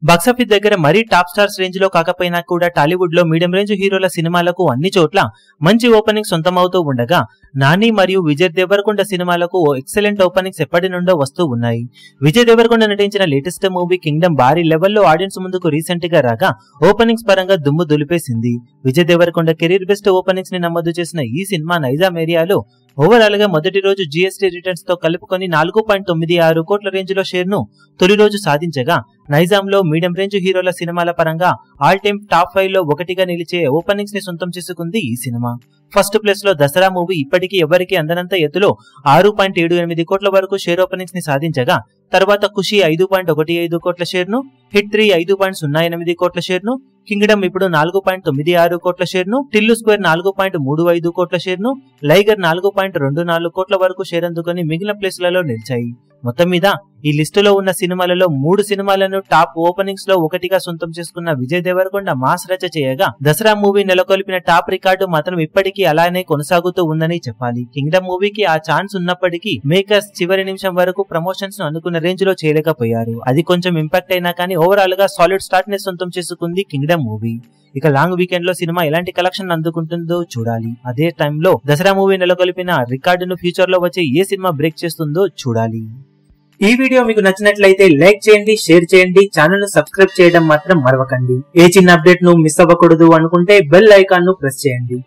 Box office దగ్గర మరీ top stars range లో కాకపోయినా కూడా టాలీవుడ్ లో మీడియం రేంజ్ హీరోల సినిమాలకు అన్ని చోట్ల మంచి ఓపెనింగ్ సొంతమవుతూ ఉండగా నాని మరియు విజయ్ దేవరకొండ సినిమాలకు ఎక్సలెంట్ ఓపెనింగ్స్ ఎప్పటి నుండో వస్తూ ఉన్నాయి. విజయ్ దేవరకొండ నటించిన లేటెస్ట్ మూవీ కింగ్డమ్ భారీ లెవెల్లో ఆడియన్స్ ముందుకు రీసెంట్ గా రాగా ఓపెనింగ్స్ పరంగా దుమ్ము దులిపేసింది. Vijay Deverakonda career best openings ని నమోదు చేసిన ఈ సినిమా నైజాం ఏరియాలో ఓవరాల్ గా మొదటి రోజు జీఎస్టీ రిటర్న్స్ తో కలుపుకొని 4.96 కోట్ల రేంజ్ లో షేర్ ను తొలి రోజు సాధించగా నైజాంలో మీడియం రేంజ్ హీరోల సినిమాల పరంగా ఆల్ టైమ్ టాప్ 5 లో ఒకటిగా నిలిచే ఓపెనింగ్స్ ని సొంతం చేసుకుంది ఈ సినిమా. ఫస్ట్ ప్లేస్ లో దసరా మూవీ ఇప్పటికీ ఎవరికి అందనంత ఎత్తులో 6.78 కోట్ల వరకు షేర్ ఓపెనింగ్స్ ని సాధించగా తర్వాత ఖుషి 5.15 కోట్ల షేర్ ను, హిట్ 3 5.08 కోట్ల షేర్ ను, కింగ్డమ్ ఇప్పుడు 4.96 కోట్ల షేర్ ను, టిల్లు స్క్వేర్ 4.35 కోట్ల షేర్ ను, లైగర్ 4.24 కోట్ల వరకు షేర్ అందుకొని మిగిలిన ప్లేస్లలో నిలిచాయి. మొత్తం మీద ఈ లిస్టులో ఉన్న సినిమాలలో 3 సినిమాలను టాప్ ఓపెనింగ్స్ లో ఒకటిగా సొంతం చేసుకున్న విజయ్ దేవరకొండ మాస్ రచ చేయగా దసరా మూవీ నెలకొల్పిన టాప్ రికార్డు మాత్రం ఇప్పటికీ అలానే కొనసాగుతూ ఉందని చెప్పాలి. కింగ్డమ్ మూవీకి ఆ ఛాన్స్ ఉన్నప్పటికీ మేకర్స్ చివరి నిమిషం వరకు ప్రమోషన్స్ ను అనుకున్న రేంజ్ లో చేయలేకపోయారు. అది కొంచెం ఇంపాక్ట్ అయినా కానీ ఓవరాల్ గా సాలిడ్ స్టార్ట్ ని సొంతం చేసుకుంది కింగ్డమ్ మూవీ. ఇక లాంగ్ వీకెండ్ లో సినిమా ఎలాంటి కలెక్షన్ అందుకుంటుందో చూడాలి. అదే టైంలో దసరా మూవీ నెలకొల్పిన రికార్డును ఫ్యూచర్ లో వచ్చే ఏ సినిమా బ్రేక్ చేస్తుందో చూడాలి. ఈ వీడియో మీకు నచ్చినట్లయితే లైక్ చేయండి, షేర్ చేయండి, ఛానల్ ను సబ్స్క్రైబ్ చేయడం మాత్రం మరవకండి. ఏ చిన్న అప్డేట్ ను మిస్ అవ్వకూడదు అనుకుంటే బెల్ ఐకాన్ ను ప్రెస్ చేయండి.